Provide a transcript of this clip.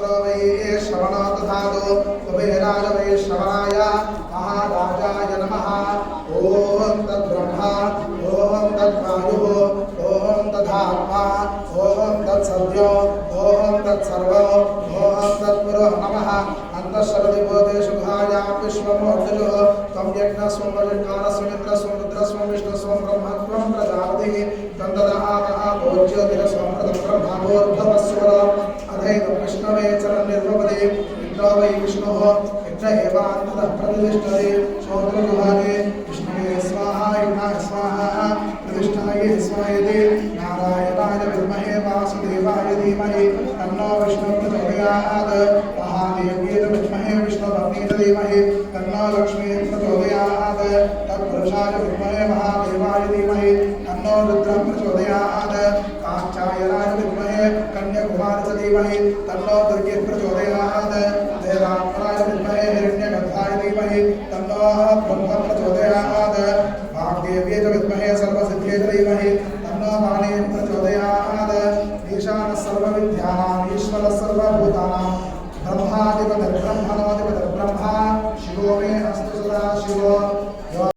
पुत्रो वै श्रवणो दधातु कुबेराय वै श्रवणाय महाराजाय नमः ॐ तद्ब्रह्मा ॐ तद्वायुः ॐ तदात्मा ॐ तत्सद्यो ॐ तत्सर्वो ॐ तत्पुरुः नमः अंतःशरदिभूतेषुभाया विश्वमोर्जुः त्वं यज्ञस्वं वजन्कारस्वं मित्रस्वं रुद्रस्वं विष्णुस्वं ब्रह्मत्वं प्रजापतिः तन्ददातः भोज्योतिरस्वं ब्रह्मभूर्भुवस्वरो अधैतं विष्णवे चरन्निर्भवति इन्द्रो वै विष्णुः इन्द्र एवान्ततः प्रतिष्ठते श्रोत्रविभागे विष्णवे स्वाहा युनाय स्वाहा प्रतिष्ठाय स्वाहेति नारायणाय विद्महे वासुदेवाय धीमहि तन्नो विष्णुः प्रचोदयात् महादेव्यै विद्महे विष्णुपत्नी धीमहि तन्नो लक्ष्मीः प्रचोदयात् तत्पुरुषाय विद्महे महादेवाय धीमहि तन्नो रुद्रः प्रचोदयात् कात्यायनाय विद्महे कन्याकुमारस्य धीमहि तन्नो दुर्गे प्रचोदयात् देवात्मनाय विद्महे हिरण्यगर्भाय धीमहि तन्नो ब्रह्म प्रचोदयात् वाग्देव्यै विद्महे सर्वसिद्ध्यै धीमहि